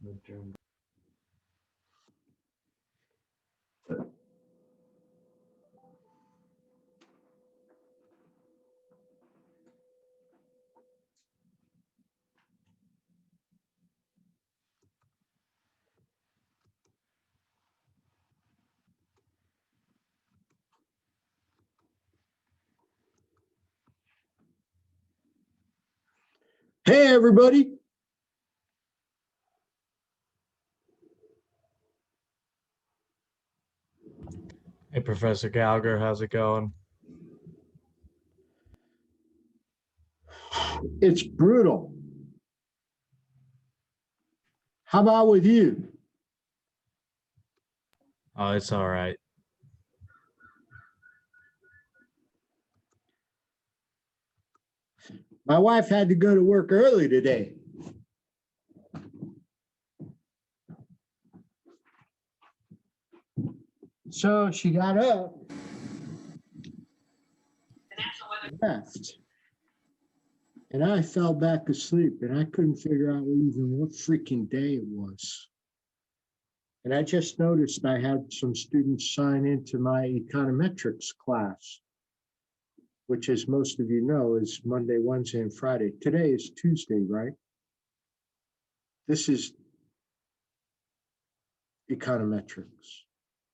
Midterm. Hey, everybody. Hey, Professor Gallagher, how's it going? It's brutal. How about with you? Oh, it's all right. My wife had to go to work early today. So she got up, left, and I fell back asleep, and I couldn't figure out even what freaking day it was. And I just noticed I had some students sign into my econometrics class, which, as most of you know, is Monday, Wednesday, and Friday. Today is Tuesday, right? This is econometrics.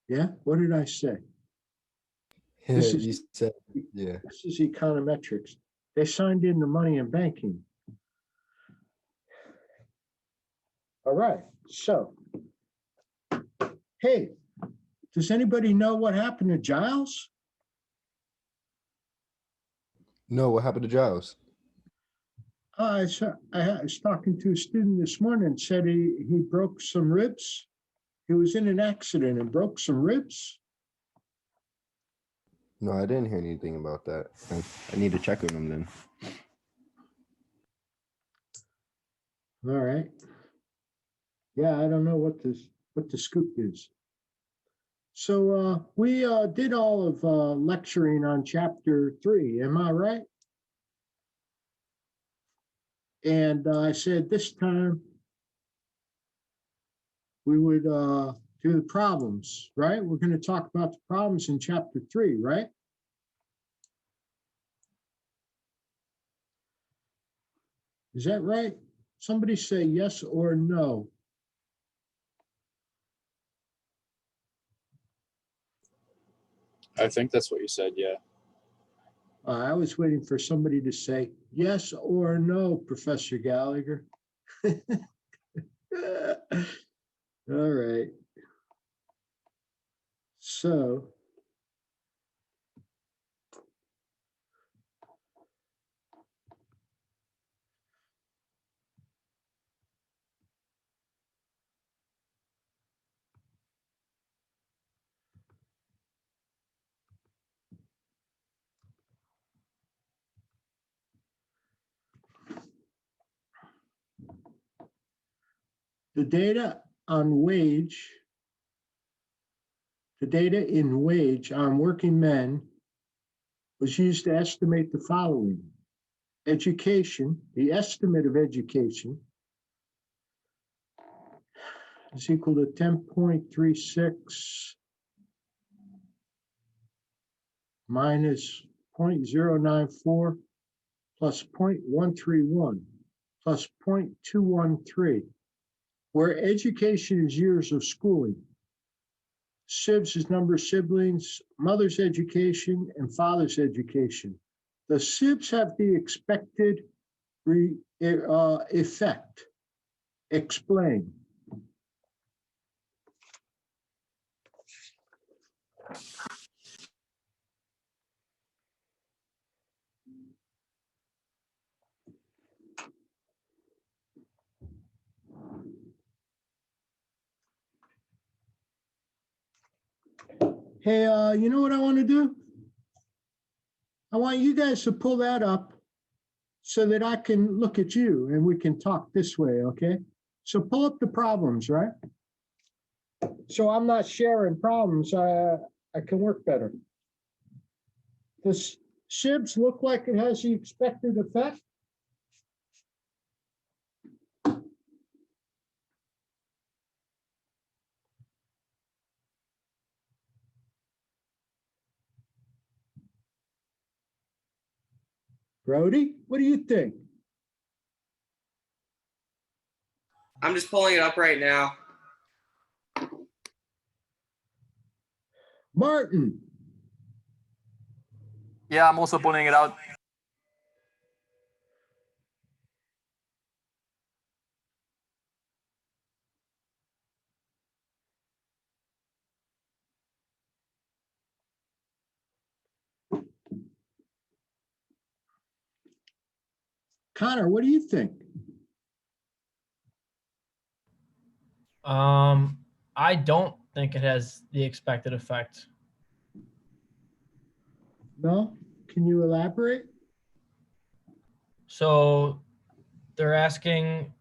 Yeah? What did I say? This You is said, yeah. This is econometrics. They signed into money and banking. All right. So, hey, does anybody know what happened to Giles? No, what happened to Giles? I was talking to a student this morning and said he broke some ribs. He was in an accident and broke some ribs. No, I didn't hear anything about that. I need to check on him then. All right. Yeah, I don't know what the scoop is. So we did all of lecturing on chapter 3. Am I right? And I said this time we would do the problems, right? We're going to talk about the problems in chapter 3, right? Is that right? Somebody say yes or no. I think that's what you said, yeah. I was waiting for somebody to say yes or no, Professor Gallagher. All right. So, the data in wage on working men was used to estimate the following. Education, the estimate of education is equal to 10.36 minus 0.094 plus 0.131 plus 0.213, where education is years of schooling. SIBS is number of siblings, mother's education, and father's education. The SIBS have the expected effect. Explain. Hey, you know what I want to do? I want you guys to pull that up so that I can look at you and we can talk this way, okay? So pull up the problems, right? So I'm not sharing problems. I can work better. Does SIBS look like it has the expected effect? Brody, what do you think? I'm just pulling it up right now. Martin, Yeah, I'm also pulling it out. Connor, what do you think? I don't think it has the expected effect. No? Can you elaborate? So they're asking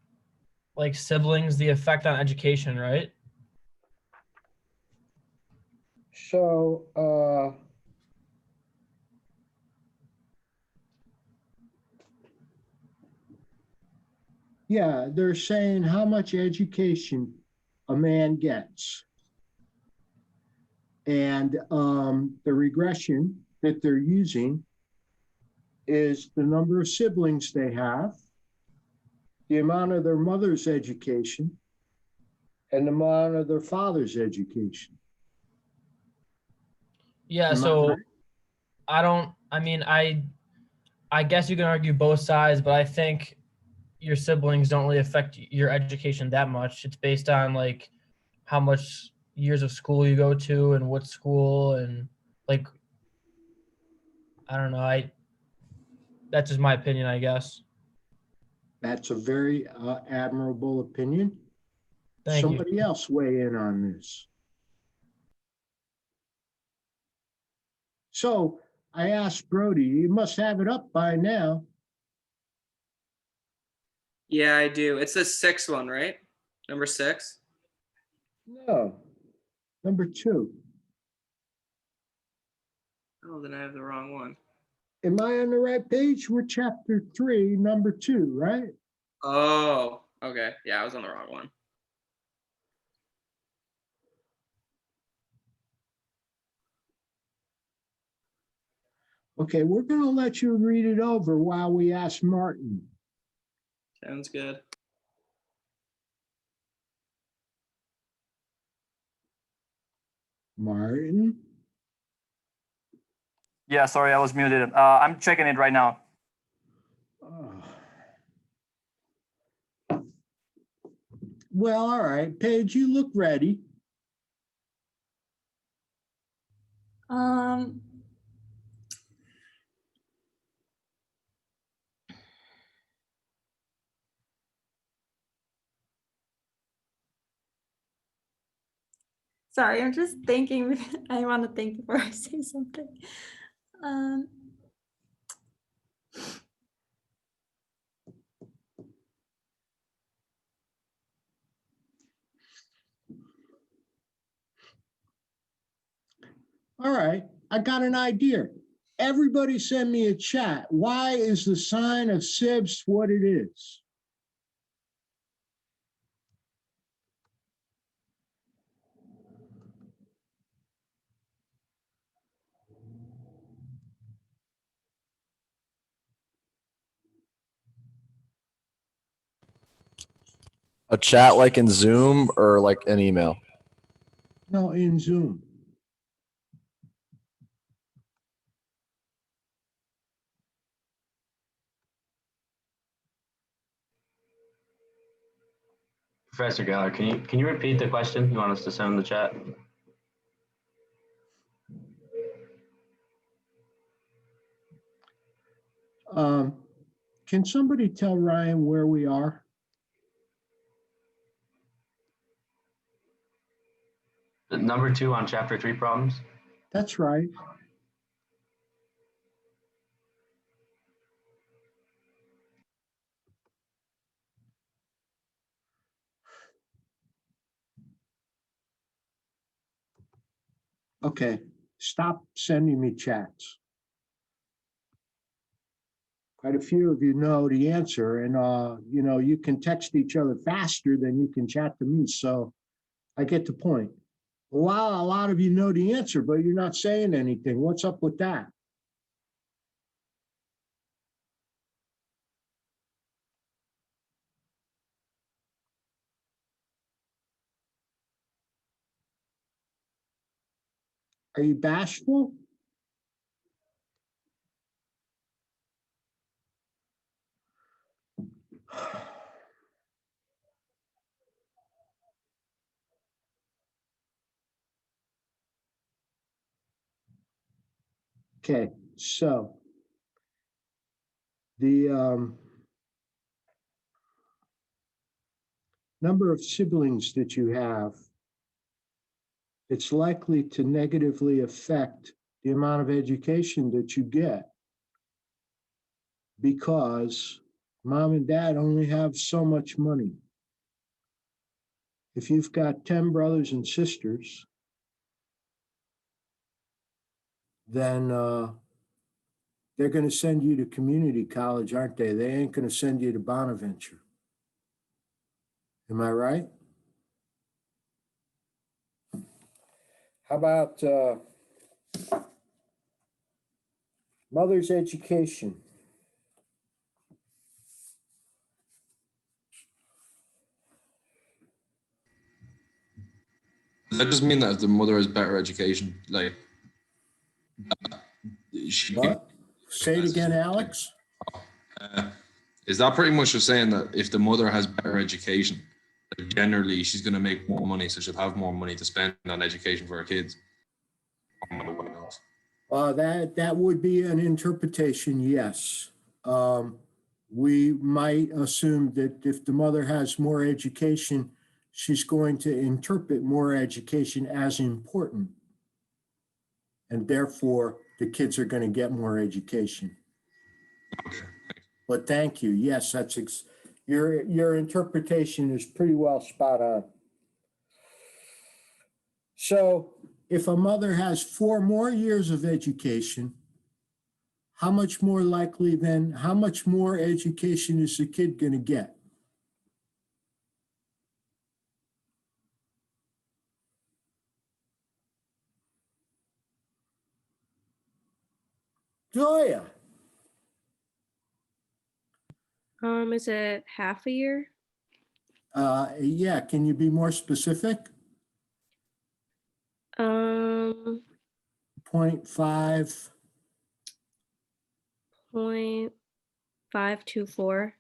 like siblings the effect on education, right? So, yeah, they're saying how much education a man gets. And the regression that they're using is the number of siblings they have, the amount of their mother's education, and the amount of their father's education. Yeah, Am I so right? I guess you can argue both sides, but I think your siblings don't really affect your education that much. It's based on like how much years of school you go to and what school and like I don't know. That's just my opinion, I guess. That's a very admirable opinion. Thank you. Somebody else weigh in on this. So I asked Brody, you must have it up by now. Yeah, I do. It's the sixth one, right? Number 6. No, number 2. Oh, then I have the wrong one. Am I on the right page? We're chapter 3, number 2, right? Oh, okay. Yeah, I was on the wrong one. Okay, we're going to let you read it over while we ask Martin. Sounds good. Martin? Yeah, sorry, I was muted. I'm checking it right now. Oh. Well, all right, Paige, you look ready. Um, sorry, I'm just thinking. I want to think before I say something. Um, All right, I got an idea. Everybody send me a chat. Why is the sign of SIBS what it is? A chat like in Zoom or like an email? No, in Zoom. Professor Geller, can you repeat the question you want us to send in the chat? Can somebody tell Ryan where we are? The number 2 on chapter 3 problems. That's right. Okay, stop sending me chats. Quite a few of you know the answer, and you know, you can text each other faster than you can chat to me, so I get the point. Wow, a lot of you know the answer, but you're not saying anything. What's up with that? Are you bashful? Okay, so the number of siblings that you have, it's likely to negatively affect the amount of education that you get because mom and dad only have so much money. If you've got 10 brothers and sisters, then they're going to send you to community college, aren't they? They ain't going to send you to Bonaventure. Am I right? How about mother's education? Does that just mean that if the mother has better education, like she can, What? Say it again, Alex. is that pretty much just saying that if the mother has better education, that generally she's going to make more money, so she'll have more money to spend on education for her kids? That would be an interpretation, yes. We might assume that if the mother has more education, she's going to interpret more education as important. And therefore, the kids are going to get more education. But thank you. Yes, that's your interpretation is pretty well spot on. So if a mother has 4 more years of education, how much more likely then, how much more education is the kid going to get? Zoya, Is it half a year? yeah, can you be more specific? 0.5. 0.524.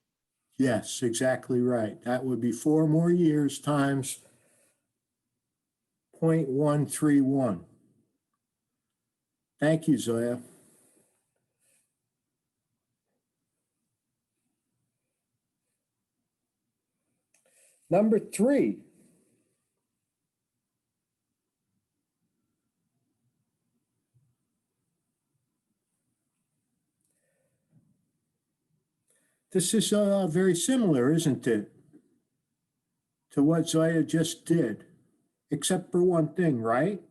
Yes, exactly right. That would be 4 more years times 0.131. Thank you, Zoya. Number 3. This is very similar, isn't it, to what Zoya just did, except for one thing, right?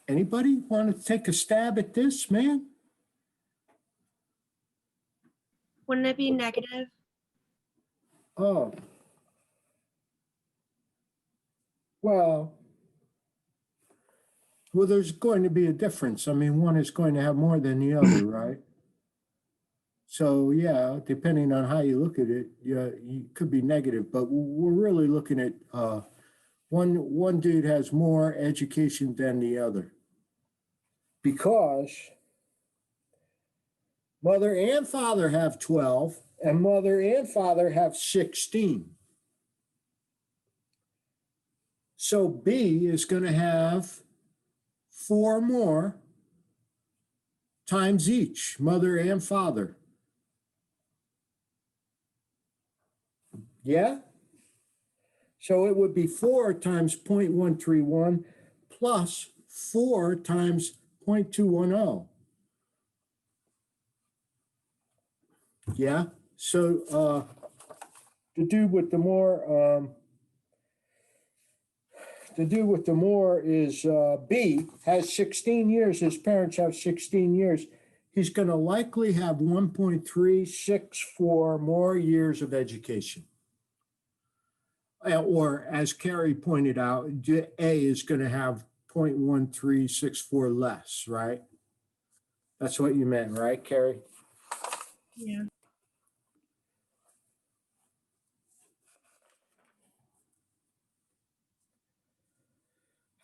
Anybody want to take a stab at this, man? Wouldn't it be negative? Oh. Well, there's going to be a difference. I mean, one is going to have more than the other, right? So yeah, depending on how you look at it, yeah, you could be negative, but we're really looking at one dude has more education than the other because mother and father have 12 and mother and father have 16. So B is going to have 4 more times each, mother and father. Yeah? So it would be 4 times 0.131 plus 4 times 0.210. Yeah? So the dude with the more to do with the more is B, has 16 years, his parents have 16 years. He's going to likely have 1.364 more years of education. Or as Carrie pointed out, A is going to have 0.1364 less, right? That's what you meant, right, Carrie? Yeah.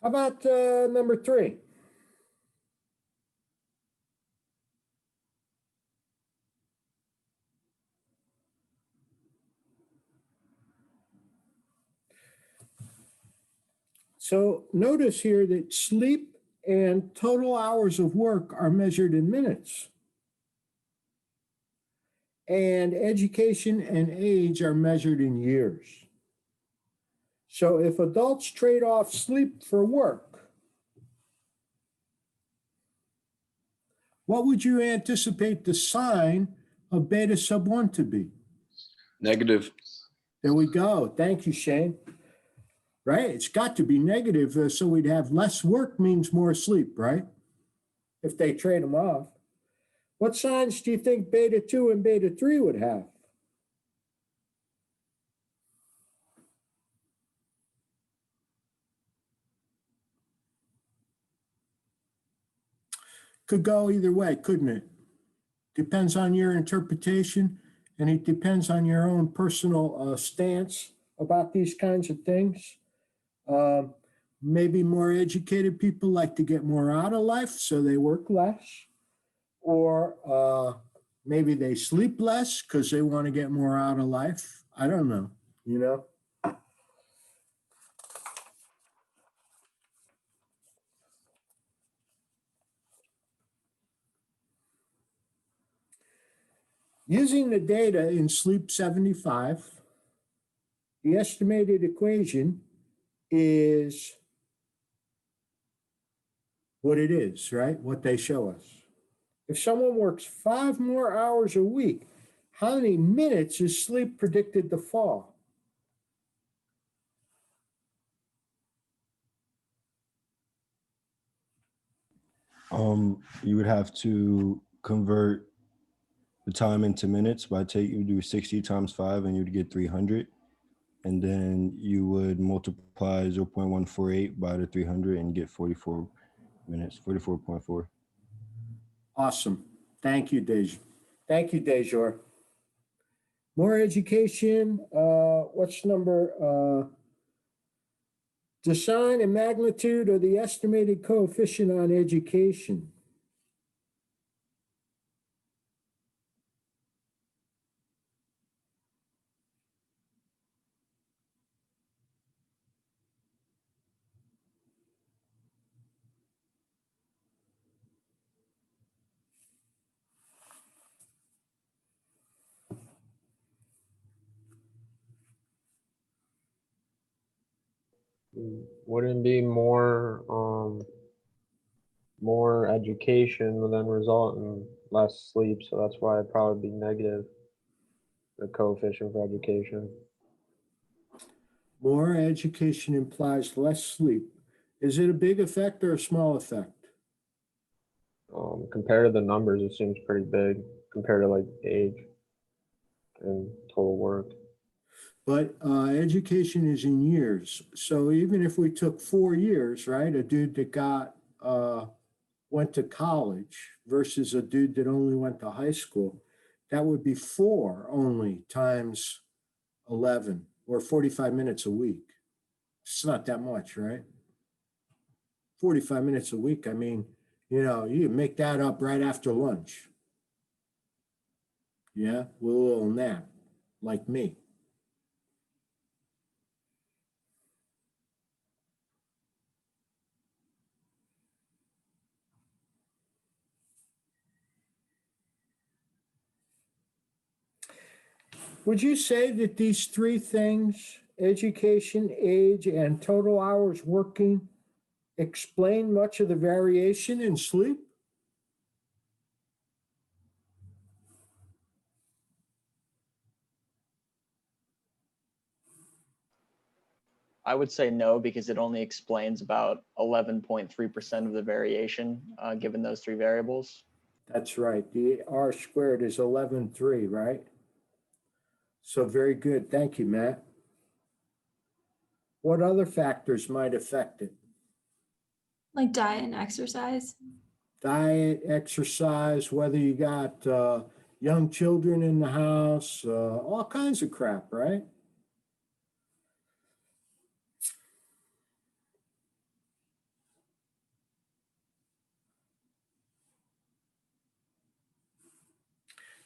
How about number 3? So notice here that sleep and total hours of work are measured in minutes. And education and age are measured in years. So if adults trade off sleep for work, what would you anticipate the sign of beta sub 1 to be? Negative. There we go. Thank you, Shane. Right? It's got to be negative. So we'd have less work means more sleep, right? If they trade them off. What signs do you think beta 2 and beta 3 would have? Could go either way, couldn't it? Depends on your interpretation, and it depends on your own personal stance about these kinds of things. Maybe more educated people like to get more out of life, so they work less. Or maybe they sleep less because they want to get more out of life. I don't know, you know? Using the data in Sleep 75, the estimated equation is what it is, right? What they show us. If someone works 5 more hours a week, how many minutes is sleep predicted to fall? You would have to convert the time into minutes by you do 60 times 5 and you'd get 300. And then you would multiply 0.148 by the 300 and get 44 minutes, 44.4. Awesome. Thank you, Dej. Thank you, Dejor. More education. What's number? The sign and magnitude of the estimated coefficient on education. Wouldn't it be more education would then result in less sleep, so that's why it'd probably be negative, the coefficient for education. More education implies less sleep. Is it a big effect or a small effect? Compared to the numbers, it seems pretty big compared to like age and total work. But education is in years. So even if we took 4 years, right, a dude that went to college versus a dude that only went to high school, that would be 4 only times 11 or 45 minutes a week. It's not that much, right? 45 minutes a week. I mean, you make that up right after lunch. Yeah, with a little nap, like me. Would you say that these 3 things, education, age, and total hours working, explain much of the variation in sleep? I would say no, because it only explains about 11.3% of the variation, given those three variables. That's right. The R squared is 11.3, right? So very good. Thank you, Matt. What other factors might affect it? Like diet and exercise. Diet, exercise, whether you got young children in the house, all kinds of crap, right?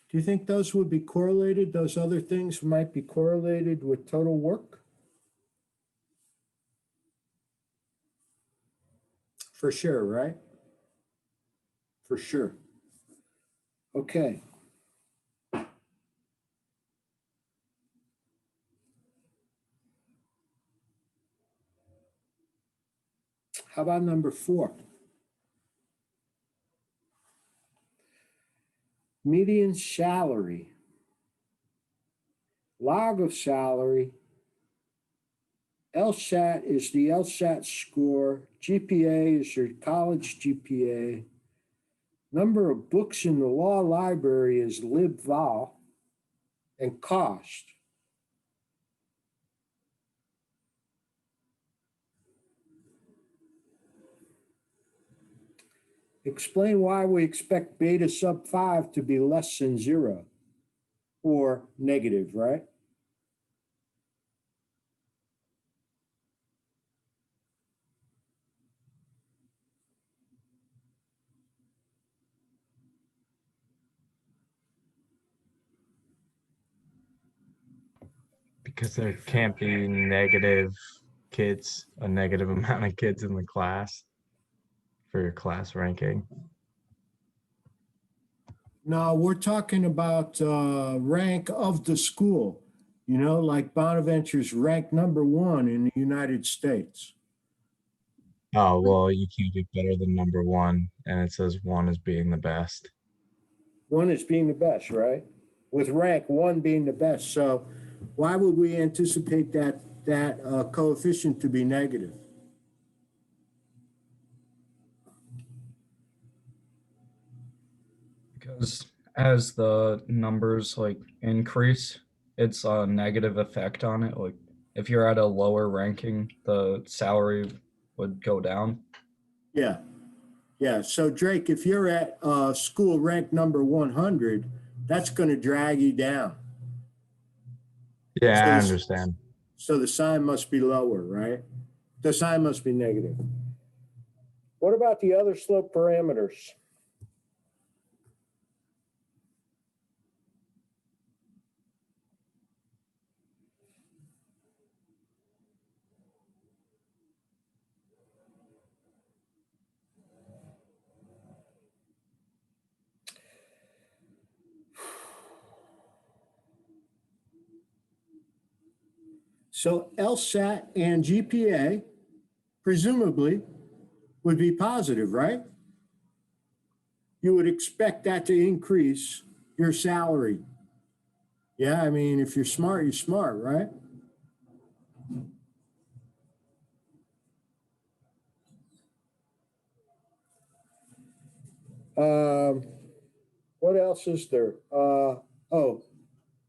Do you think those would be correlated? Those other things might be correlated with total work? For sure, right? For sure. Okay. How about number 4? Median salary. Log of salary. LSAT is the LSAT score. GPA is your college GPA. Number of books in the law library is LibVal. And cost. Explain why we expect beta sub 5 to be less than 0 or negative, right? Because there can't be negative kids, a negative amount of kids in the class for your class ranking. No, we're talking about rank of the school. You know, like Bonaventure's ranked number 1 in the United States. Oh, well, you can't do better than number 1, and it says 1 is being the best. 1 is being the best, right? With rank 1 being the best. So why would we anticipate that coefficient to be negative? Because as the numbers like increase, it's a negative effect on it. Like if you're at a lower ranking, the salary would go down. Yeah. Yeah. So Drake, if you're at school rank number 100, that's going to drag you down. Yeah, So I understand. So the sign must be lower, right? The sign must be negative. What about the other slope parameters? So LSAT and GPA presumably would be positive, right? You would expect that to increase your salary. Yeah, I mean, if you're smart, right? What else is there? Oh,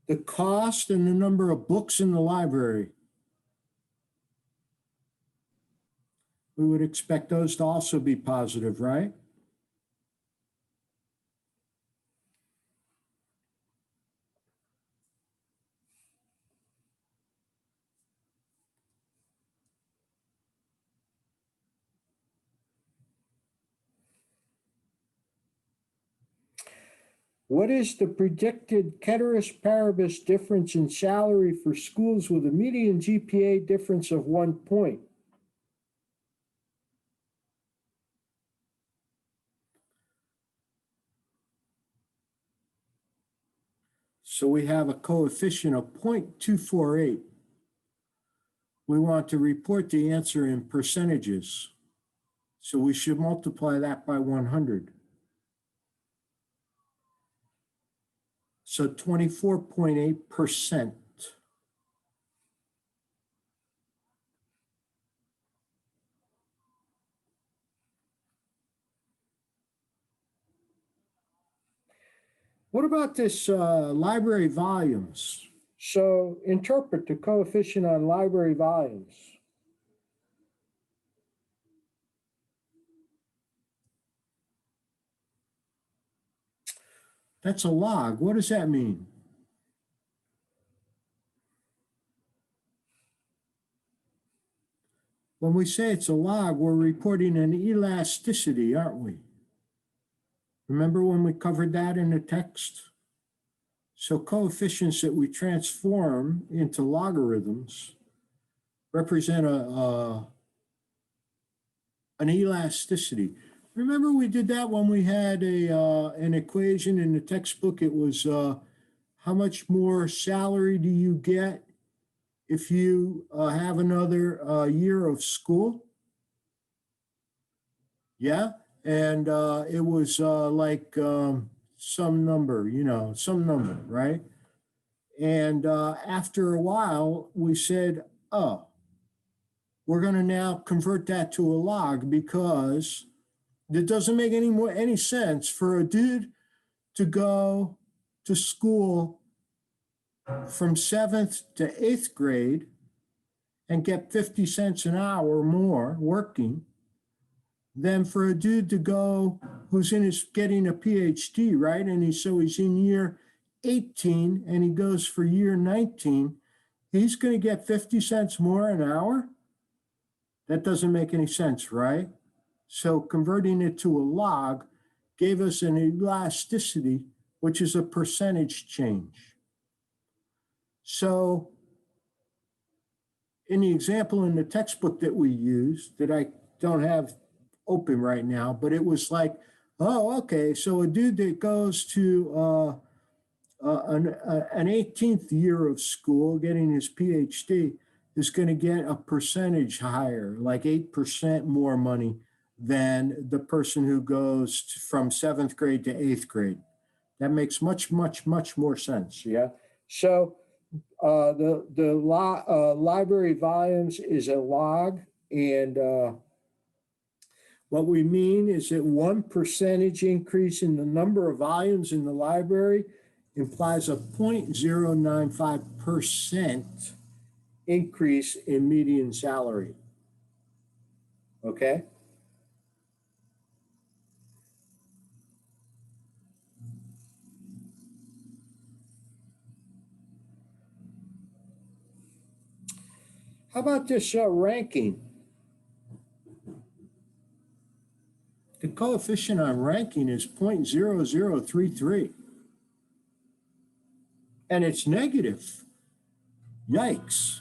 the cost and the number of books in the library. We would expect those to also be positive, right? What is the predicted ceteris paribus difference in salary for schools with a median GPA difference of 1 point? So we have a coefficient of 0.248. We want to report the answer in percentages. So we should multiply that by 100. So 24.8%. What about this library volumes? So interpret the coefficient on library volumes. That's a log. What does that mean? When we say it's a log, we're reporting an elasticity, aren't we? Remember when we covered that in the text? So coefficients that we transform into logarithms represent an elasticity. Remember we did that when we had an equation in the textbook. It was how much more salary do you get if you have another year of school? Yeah, and it was like some number, some number, right? And after a while, we said, oh, we're going to now convert that to a log because it doesn't make any sense for a dude to go to school from 7th to 8th grade and get 50 cents an hour more working than for a dude to go who's getting a PhD, right? And he's in year 18 and he goes for year 19. He's going to get 50 cents more an hour? That doesn't make any sense, right? So converting it to a log gave us an elasticity, which is a percentage change. So in the example in the textbook that we used, that I don't have open right now, but it was like, oh, okay, so a dude that goes to an 18th year of school getting his PhD is going to get a percentage higher, like 8% more money than the person who goes from 7th grade to 8th grade. That makes much, much, much more sense, yeah? So the library volumes is a log, and what we mean is that 1% increase in the number of volumes in the library implies a 0.095% increase in median salary. Okay? How about this ranking? The coefficient on ranking is 0.0033. And it's negative. Yikes.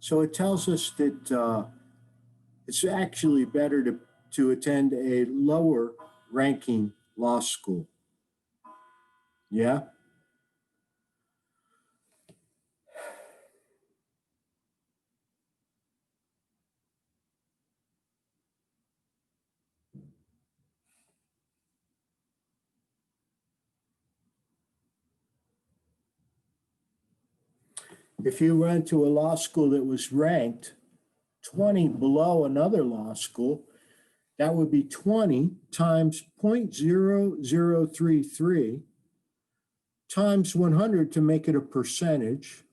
So it tells us that it's actually better to attend a lower ranking law school. Yeah? If you went to a law school that was ranked 20 below another law school, that would be 20 times 0.0033 times 100 to make it a percentage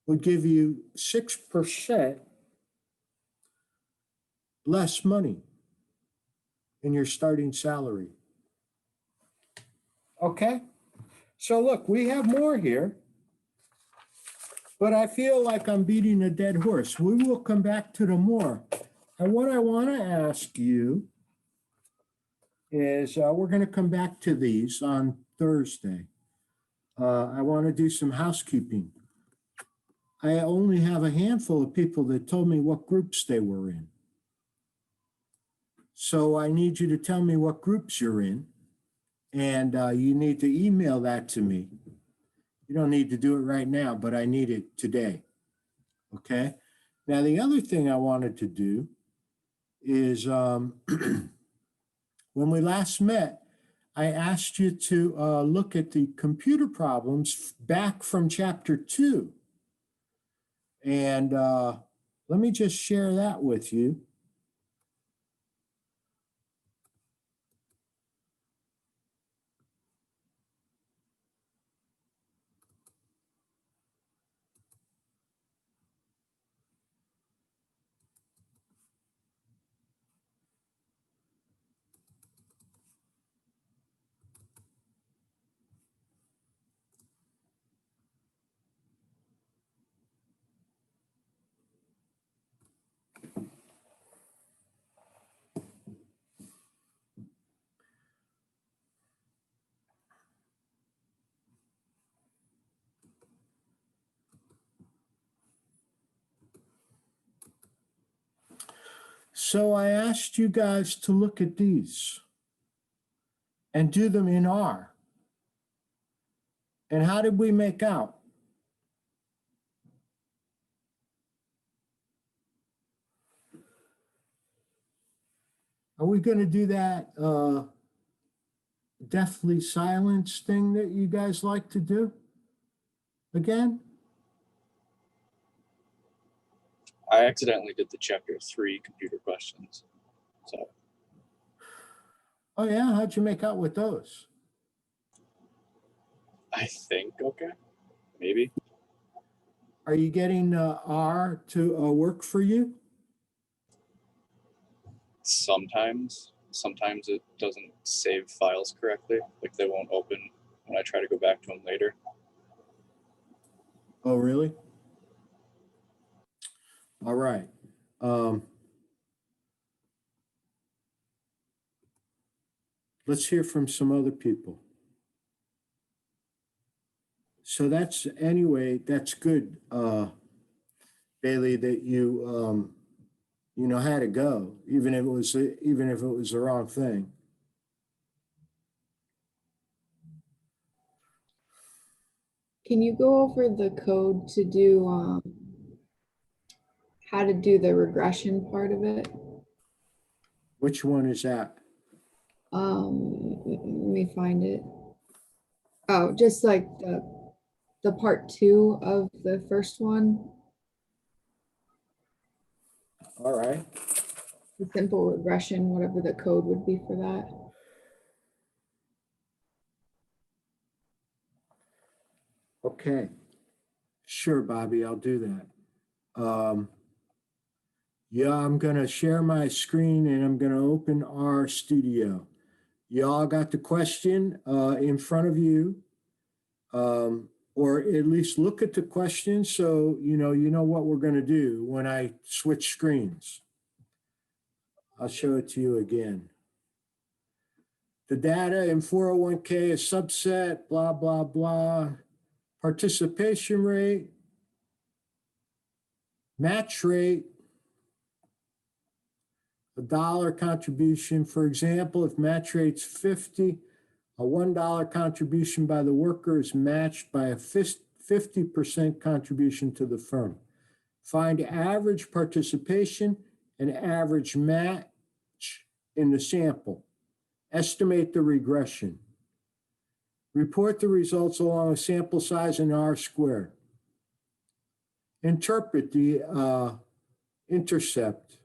would give you 6% less money in your starting salary. Okay? So look, we have more here, but I feel like I'm beating a dead horse. We will come back to the more. And what I want to ask you is we're going to come back to these on Thursday. I want to do some housekeeping. I only have a handful of people that told me what groups they were in. So I need you to tell me what groups you're in, and you need to email that to me. You don't need to do it right now, but I need it today. Okay? Now, the other thing I wanted to do is when we last met, I asked you to look at the computer problems back from chapter 2. And let me just share that with you. So I asked you guys to look at these and do them in R. And how did we make out? Are we going to do that deathly silence thing that you guys like to do again? I accidentally did the chapter 3 computer questions. So Oh yeah, how'd you make out with those? I think okay. Maybe. Are you getting R to work for you? Sometimes it doesn't save files correctly. Like they won't open when I try to go back to them later. Oh, really? All right. Let's hear from some other people. So that's, anyway, that's good, Bailey, that you know how to go, even if it was the wrong thing. Can you go over the code to do how to do the regression part of it? Which one is that? Let me find it. Oh, just like the part 2 of the first one. All right. The simple regression, whatever the code would be for that. Okay. Sure, Bobby, I'll do that. Yeah, I'm going to share my screen and I'm going to open our studio. Y'all got the question in front of you, or at least look at the question so you know what we're going to do when I switch screens. I'll show it to you again. The data in 401k is subset, blah, blah, blah. Participation rate, match rate, $1 contribution. For example, if match rate's 50, a $1 contribution by the worker is matched by a 50% contribution to the firm. Find average participation and average match in the sample. Estimate the regression. Report the results along a sample size in R squared. Interpret the intercept.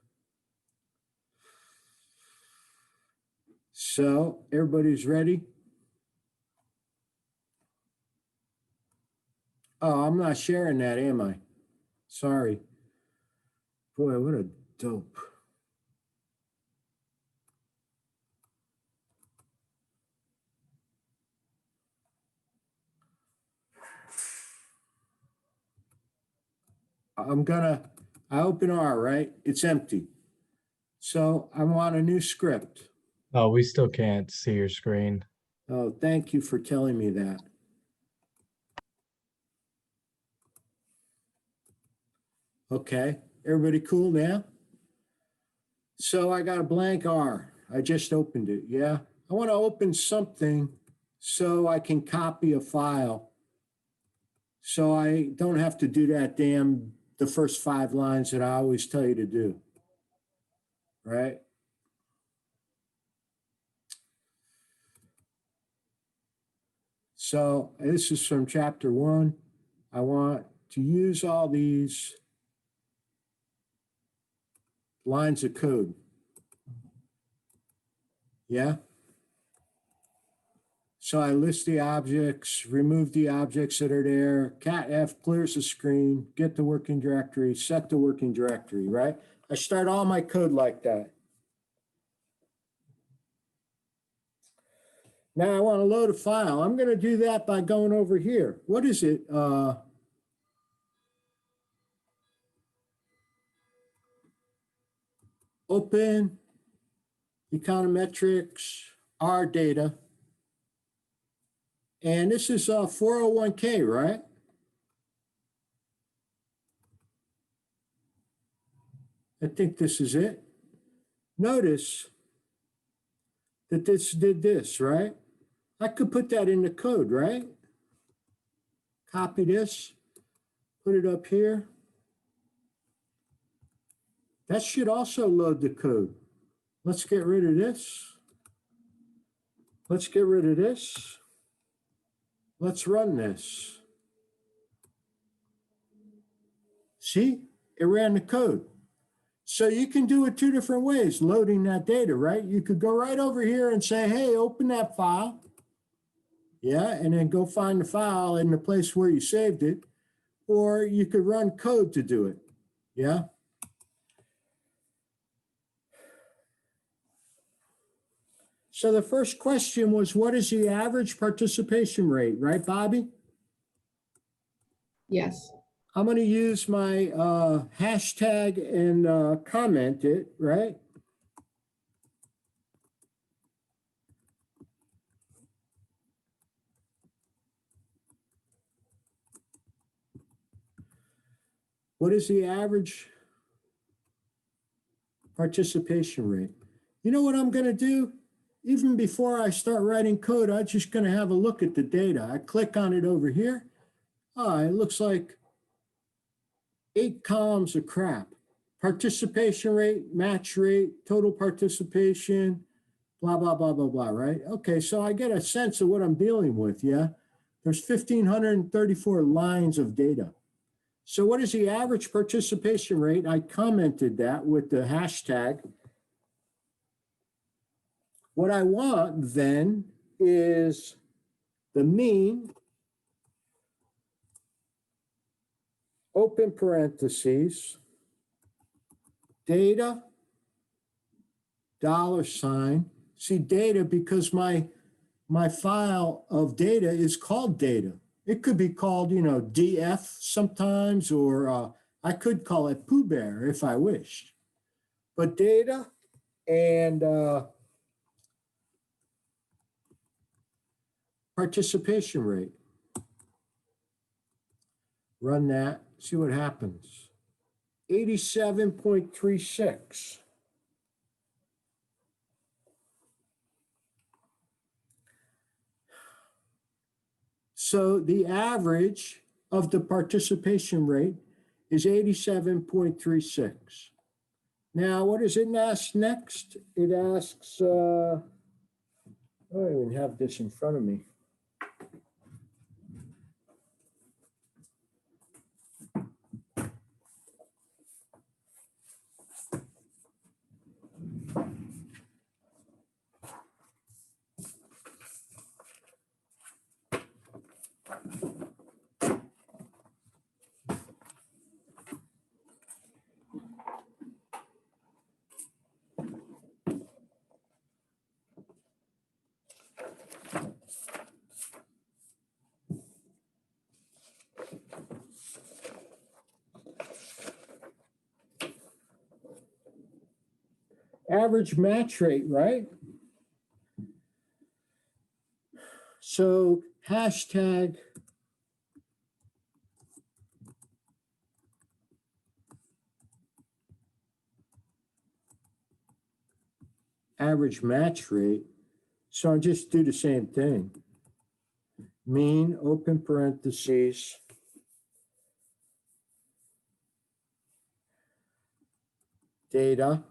So everybody's ready? Oh, I'm not sharing that, am I? Sorry. Boy, what a dope. I open R, right? It's empty. So I want a new script. Oh, we still can't see your screen. Oh, thank you for telling me that. Okay, everybody cool now? So I got a blank R. I just opened it, yeah? I want to open something so I can copy a file. So I don't have to do the first 5 lines that I always tell you to do. Right? So this is from chapter 1. I want to use all these lines of code. Yeah. So I list the objects, remove the objects that are there. Cat F clears the screen, get the working directory, set the working directory, right? I start all my code like that. Now I want to load a file. I'm going to do that by going over here. What is it? Open econometrics, R data. And this is 401k, right? I think this is it. Notice that this did this, right? I could put that in the code, right? Copy this, put it up here. That should also load the code. Let's get rid of this. Let's get rid of this. Let's run this. See, it ran the code. So you can do it two different ways, loading that data, right? You could go right over here and say, hey, open that file. Yeah, and then go find the file in the place where you saved it. Or you could run code to do it. Yeah. So the first question was, what is the average participation rate, right, Bobby? Yes. I'm going to use my hashtag and comment it, right? What is the average participation rate? You know what I'm going to do? Even before I start writing code, I'm just going to have a look at the data. I click on it over here. Oh, it looks like 8 columns of crap. Participation rate, match rate, total participation, blah, blah, blah, blah, blah, right? Okay, so I get a sense of what I'm dealing with, yeah? There's 1,534 lines of data. So what is the average participation rate? I commented that with the hashtag. What I want then is the mean, open parentheses, data, $. See, data, because my file of data is called data. It could be called, DF sometimes, or I could call it Pooh Bear if I wished. But data and participation rate. Run that, see what happens. 87.36. So the average of the participation rate is 87.36. Now, what does it ask next? It asks, I don't even have this in front of me. Average match rate, right? So hashtag average match rate. So I'll just do the same thing. Mean, open parentheses, data,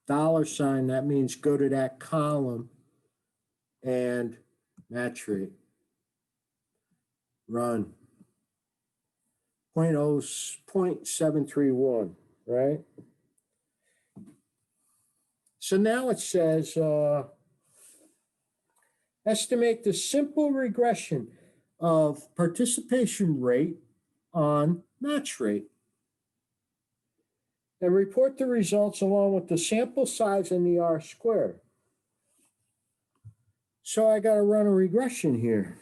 $, that means go to that column and match rate. Run. 0.731, right? So now it says, estimate the simple regression of participation rate on match rate. And report the results along with the sample size and the R squared. So I got to run a regression here.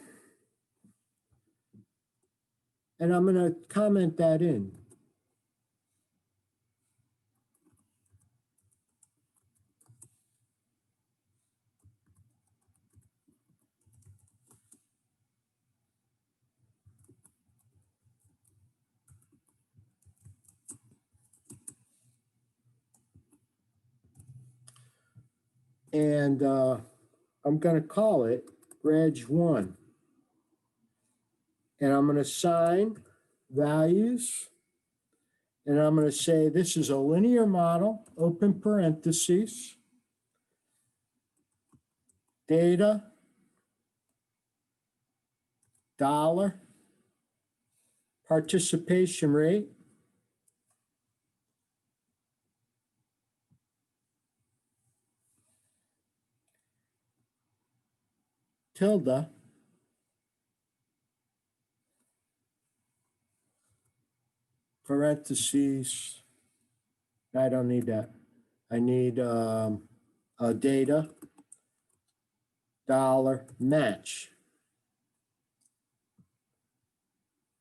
And I'm going to comment that in. And I'm going to call it Reg1. And I'm going to assign values. And I'm going to say this is a linear model, open parentheses, data, dollar, participation rate, tilde, parentheses. I don't need that. I need a data, dollar, match.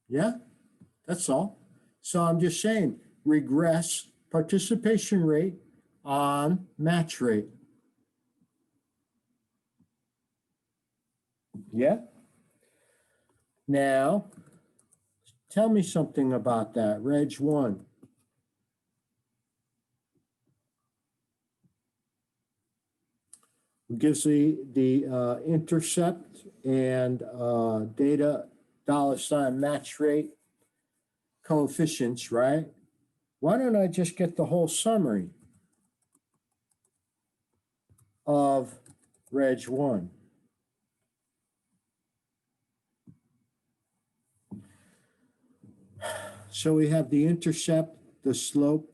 Yeah, that's all. So I'm just saying regress participation rate on match rate. Yeah. Now, tell me something about that, Reg1. It gives the intercept and data $ match rate coefficients, right? Why don't I just get the whole summary of Reg1? So we have the intercept, the slope,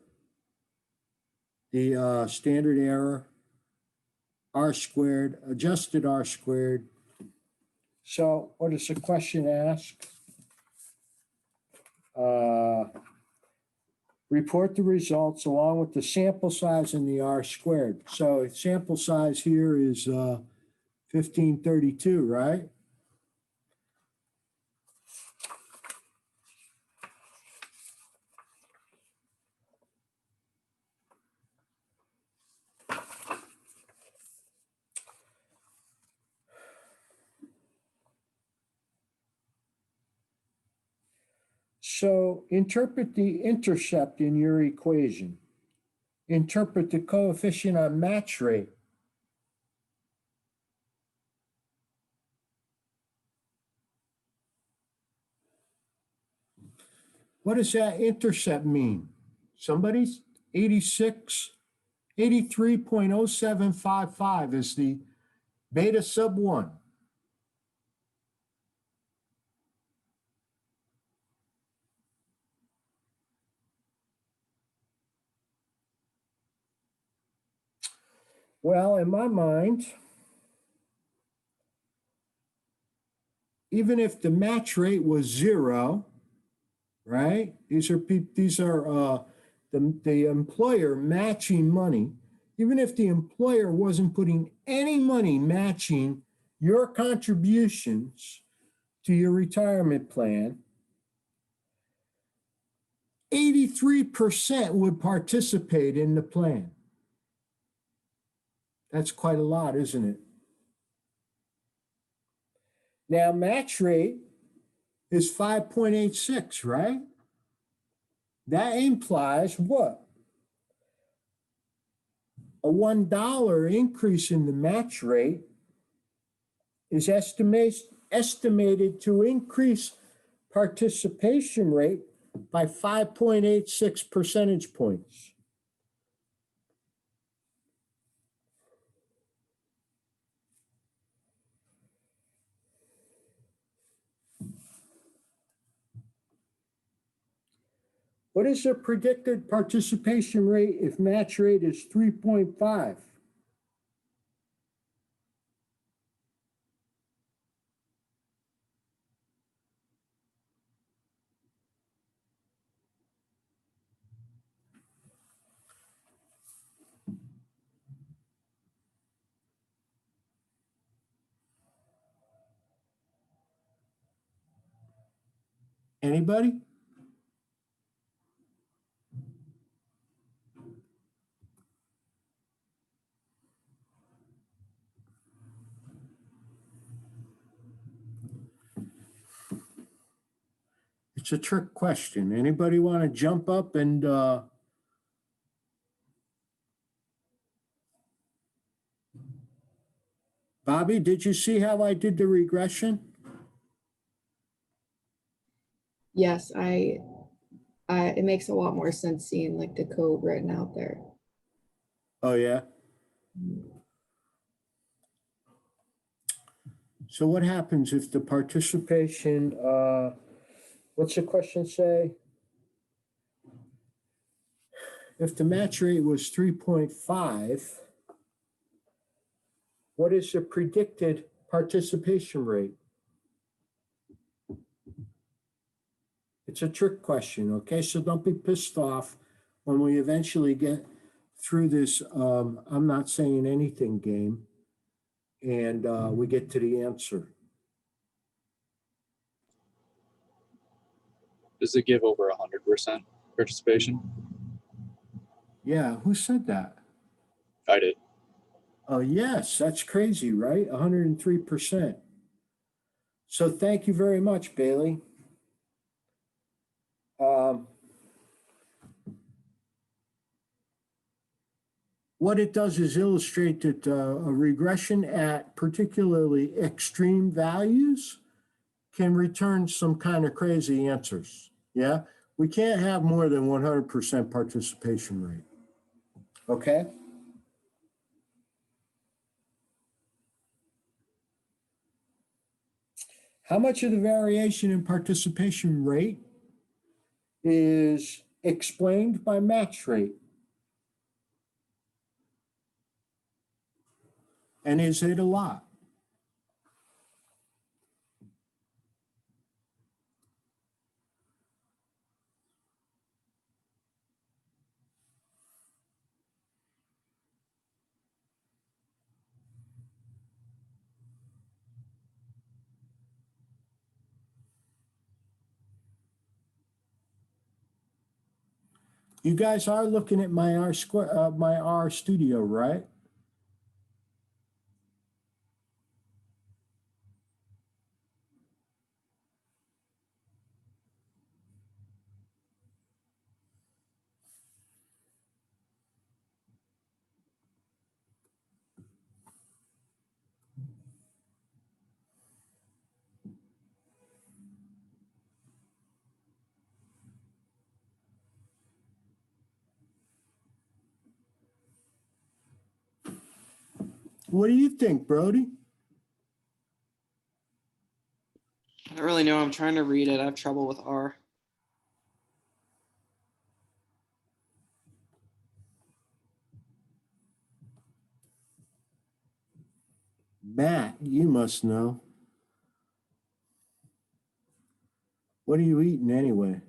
the standard error, R squared, adjusted R squared. So what does the question ask? Report the results along with the sample size and the R squared. So sample size here is 1532, right? So interpret the intercept in your equation. Interpret the coefficient on match rate. What does that intercept mean? Somebody's 83.0755 is the beta sub 1. Well, in my mind, even if the match rate was 0, right? These are the employer matching money. Even if the employer wasn't putting any money matching your contributions to your retirement plan, 83% would participate in the plan. That's quite a lot, isn't it? Now, match rate is 5.86, right? That implies what? A $1 increase in the match rate is estimated to increase participation rate by 5.86 percentage points. What is the predicted participation rate if match rate is 3.5? Anybody? It's a trick question. Anybody want to jump up and Bobby, did you see how I did the regression? Yes, it makes a lot more sense seeing like the code written out there. Oh, yeah? So what happens if the participation, what's the question say? If the match rate was 3.5, what is the predicted participation rate? It's a trick question, okay? So don't be pissed off when we eventually get through this I'm not saying anything game and we get to the answer. Does it give over 100% participation? Yeah, who said that? I did. Oh, yes, that's crazy, right? 103%. So thank you very much, Bailey. What it does is illustrate that a regression at particularly extreme values can return some kind of crazy answers. Yeah, we can't have more than 100% participation rate. Okay. How much of the variation in participation rate is explained by match rate? And is it a lot? You guys are looking at my R studio, right? What do you think, Brody? I don't really know. I'm trying to read it. I have trouble with R. Matt, you must know. What are you eating anyway?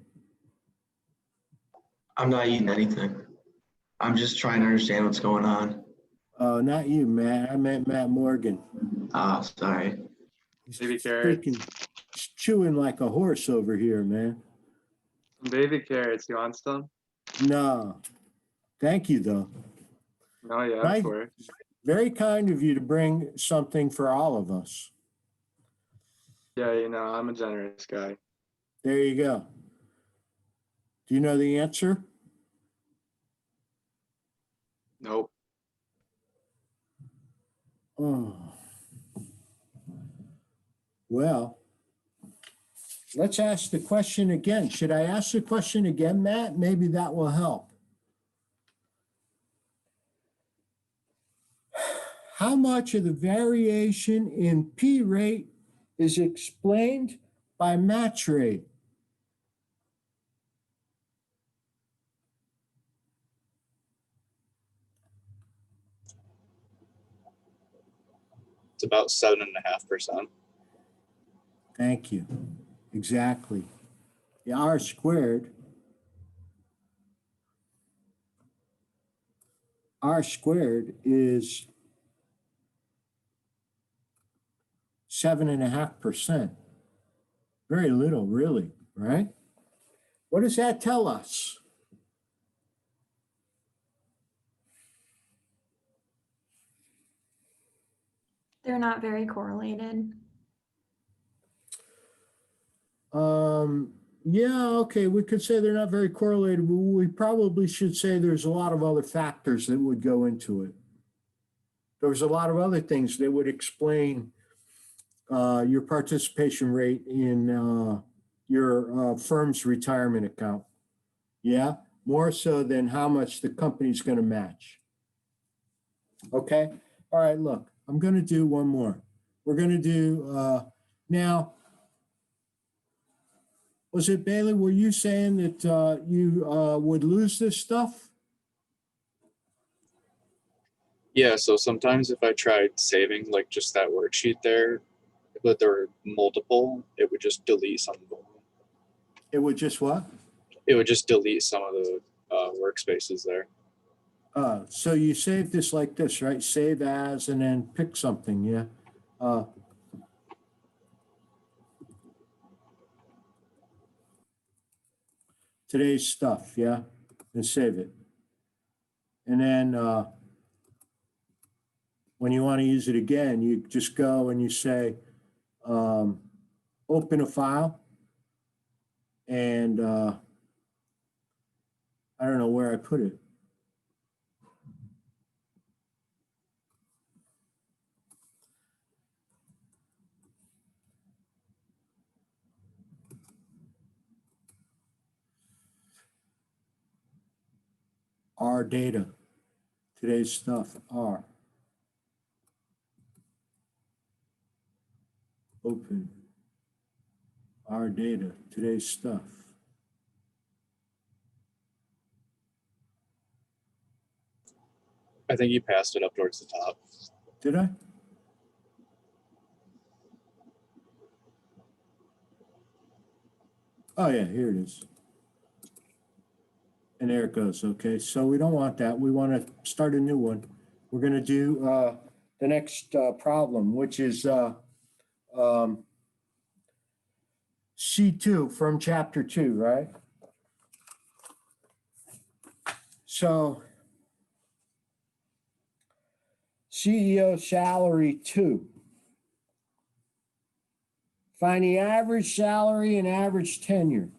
I'm not eating anything. I'm just trying to understand what's going on. Oh, not you, Matt. I meant Matt Morgan. Ah, sorry. Baby carrots. Freaking chewing like a horse over here, man. Baby carrots. You want some? No. Thank you, though. No, yeah, Nice. of course. Very kind of you to bring something for all of us. Yeah, you know, I'm a generous guy. There you go. Do you know the answer? Nope. Oh. Well, let's ask the question again. Should I ask the question again, Matt? Maybe that will help. How much of the variation in P rate is explained by match rate? It's about 7.5%. Thank you. Exactly. The R squared. R squared is 7.5%. Very little, really, right? What does that tell us? They're not very correlated. Yeah, okay, we could say they're not very correlated, but we probably should say there's a lot of other factors that would go into it. There's a lot of other things that would explain your participation rate in your firm's retirement account. Yeah, more so than how much the company's going to match. Okay, all right, look, I'm going to do one more. We're going to do now. Was it Bailey? Were you saying that you would lose this stuff? Yeah, so sometimes if I tried saving like just that worksheet there, but there were multiple, it would just delete some of them. It would just what? It would just delete some of the workspaces there. So you save this like this, right? Save as and then pick something, yeah? Today's stuff, yeah? And save it. And then when you want to use it again, you just go and you say, open a file. And I don't know where I put it. R data, today's stuff, R. Open. R data, today's stuff. I think you passed it up towards the top. Did I? Oh yeah, here it is. And there it goes, okay? So we don't want that. We want to start a new one. We're going to do the next problem, which is C2 from chapter 2, right? So CEO salary 2. Find the average salary and average tenure.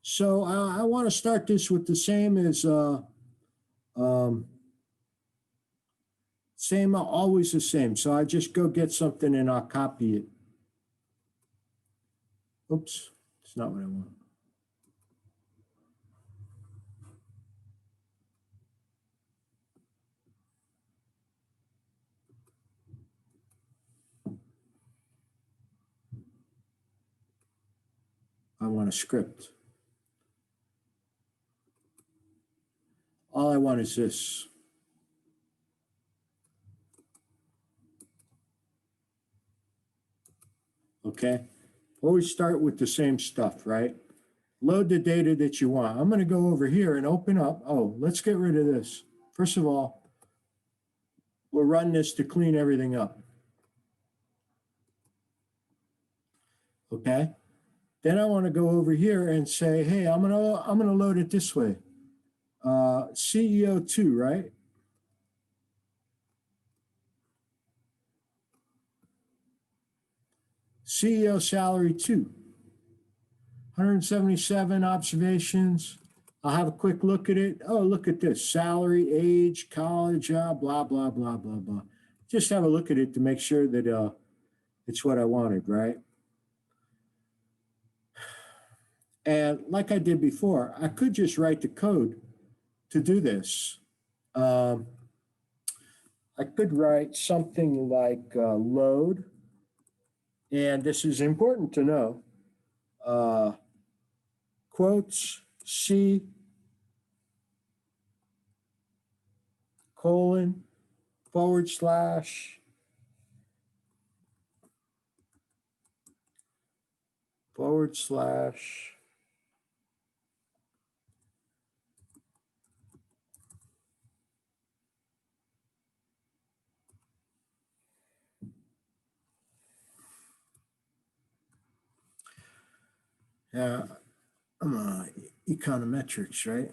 So I want to start this with the same as same, always the same. So I just go get something and I'll copy it. Oops, it's not what I want. I want a script. All I want is this. Okay, always start with the same stuff, right? Load the data that you want. I'm going to go over here and open up. Oh, let's get rid of this. First of all, we'll run this to clean everything up. Okay. Then I want to go over here and say, hey, I'm gonna load it this way. CEO 2, right? CEO salary 2. 177 observations. I'll have a quick look at it. Oh, look at this. Salary, age, college, blah, blah, blah, blah, blah. Just have a look at it to make sure that it's what I wanted, right? And like I did before, I could just write the code to do this. I could write something like load, and this is important to know, quotes, C, colon, /, / Yeah, I'm econometrics, right?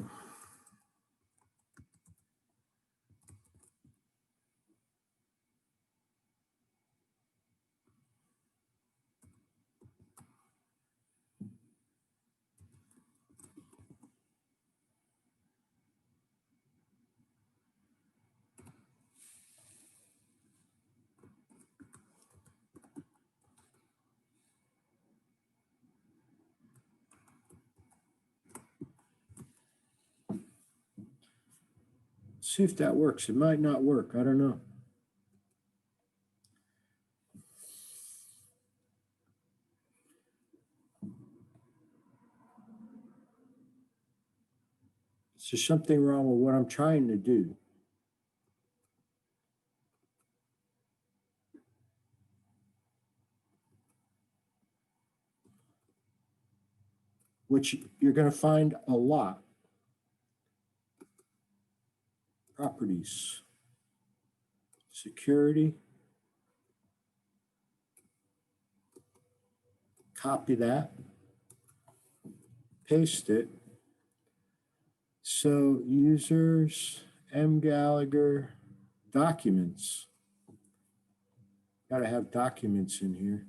See if that works. It might not work. I don't know. Is there something wrong with what I'm trying to do? Which you're going to find a lot. Properties. Security. Copy that. Paste it. So users, M. Gallagher, documents. Got to have documents in here.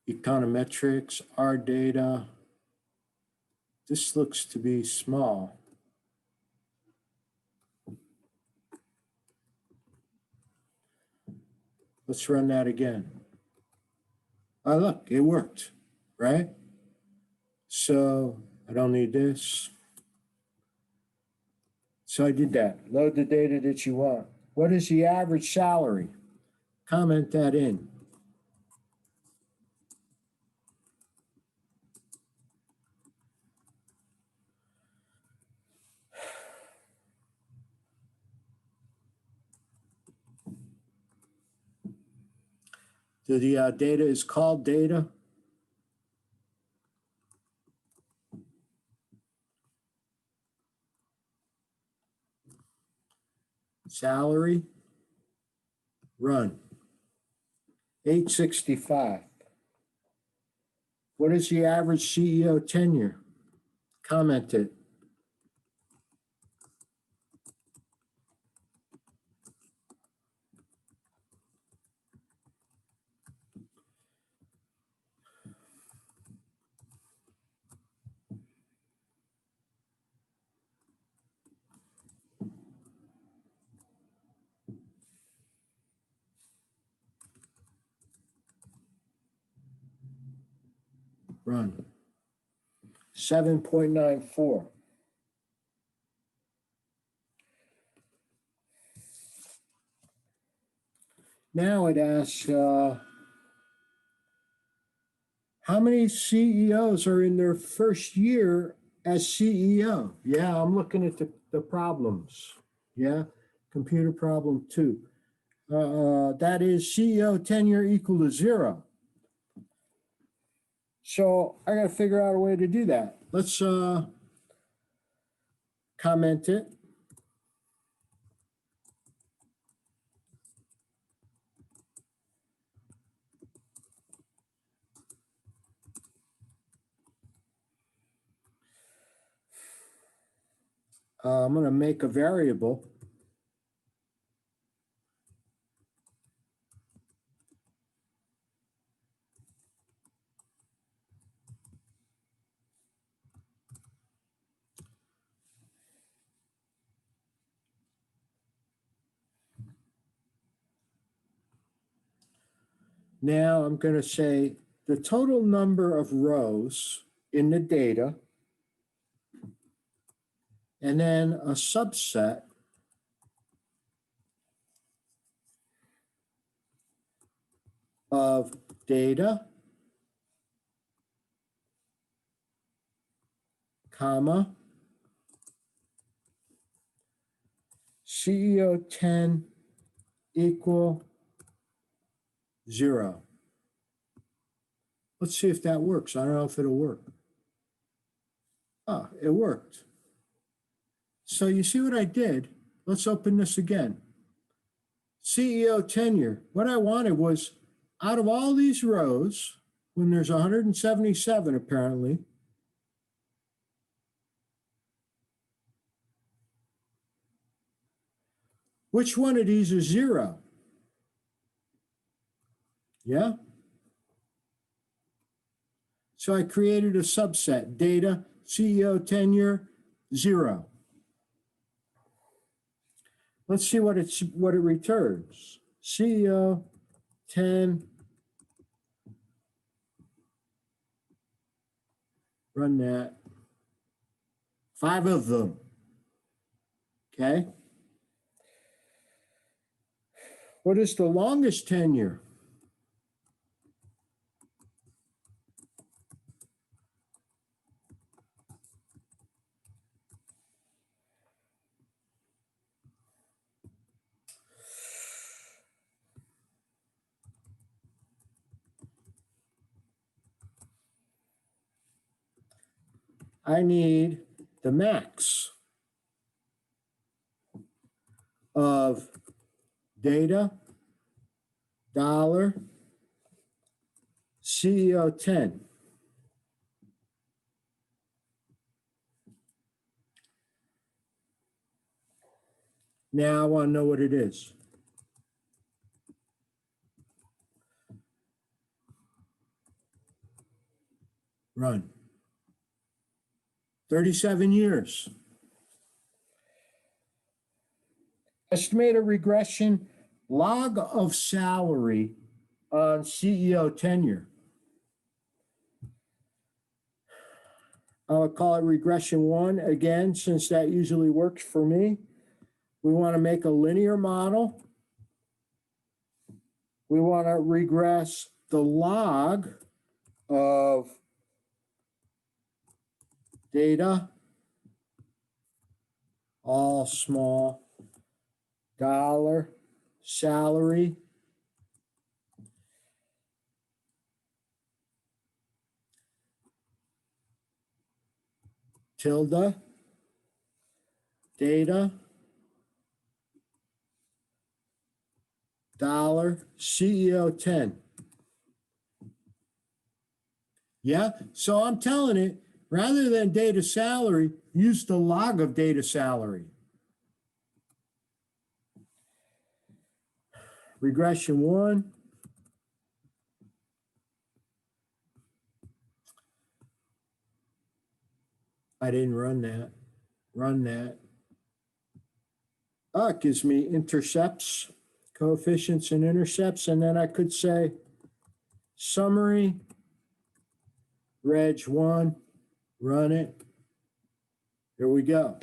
Econometrics, R data. This looks to be small. Let's run that again. Oh, look, it worked, right? So I don't need this. So I did that. Load the data that you want. What is the average salary? Comment that in. The data is called data. Salary. Run. 865. What is the average CEO tenure? Comment it. Run. 7.94. Now it asks, how many CEOs are in their first year as CEO? Yeah, I'm looking at the problems. Yeah, computer problem 2. That is CEO tenure equal to 0. So I got to figure out a way to do that. Let's comment it. I'm going to make a variable. Now I'm going to say the total number of rows in the data, and then a subset of data, comma, CEO 10 equal 0. Let's see if that works. I don't know if it'll work. Oh, it worked. So you see what I did? Let's open this again. CEO tenure. What I wanted was, out of all these rows, when there's 177 apparently, which one of these is 0? Yeah? So I created a subset, data, CEO tenure, 0. Let's see what it returns. CEO 10. Run that. 5 of them. Okay. What is the longest tenure? I need the max of data, dollar, CEO 10. Now I want to know what it is. Run. 37 years. Estimate a regression log of salary on CEO tenure. I'll call it regression 1 again, since that usually works for me. We want to make a linear model. We want to regress the log of data, all small, dollar, salary, tilde, data, dollar, CEO 10. Yeah, so I'm telling it, rather than data salary, use the log of data salary. Regression 1. I didn't run that. Run that. Oh, it gives me intercepts, coefficients and intercepts. And then I could say summary, reg 1, run it. Here we go.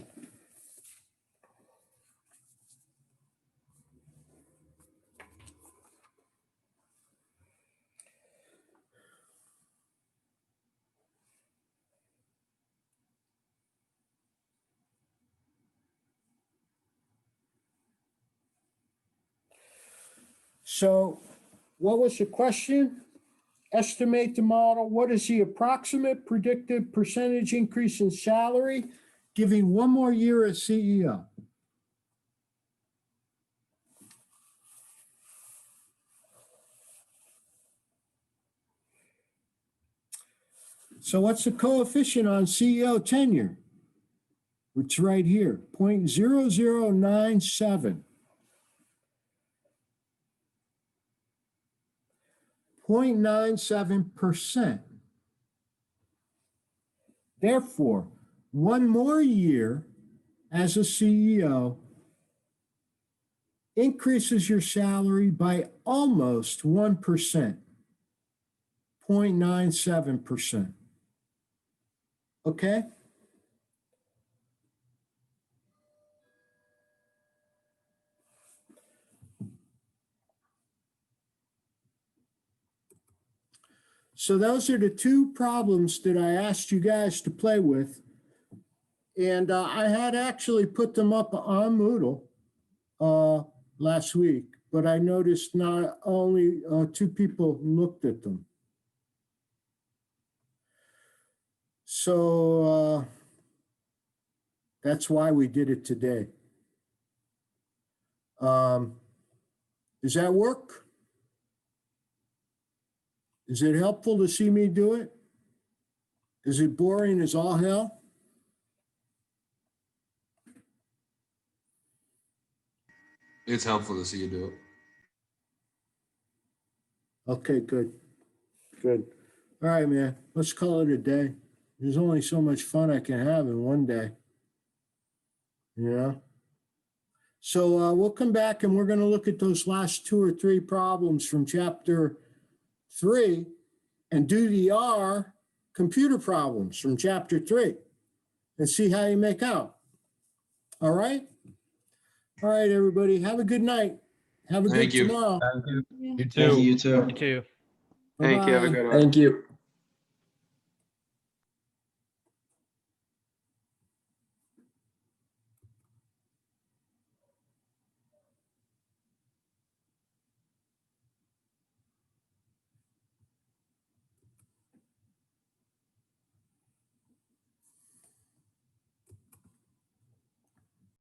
So what was the question? Estimate the model. What is the approximate predicted percentage increase in salary, giving 1 more year as CEO? So what's the coefficient on CEO tenure? It's right here, 0.0097. 0.97%. Therefore, 1 more year as a CEO increases your salary by almost 1%, 0.97%. Okay? So those are the 2 problems that I asked you guys to play with. And I had actually put them up on Moodle last week, but I noticed not only 2 people looked at them. So that's why we did it today. Does that work? Is it helpful to see me do it? Is it boring as all hell? It's helpful to see you do it. Okay, good. Good. All right, man. Let's call it a day. There's only so much fun I can have in one day. Yeah. So we'll come back and we're going to look at those last 2 or 3 problems from chapter 3 and do the R computer problems from chapter 3 and see how you make out. All right? All right, everybody. Have a good night. Have a Thank good you. tomorrow. Thank you. Yeah. You Thank too. you too. You too. Thank you. Have a Bye-bye. good one. Thank you.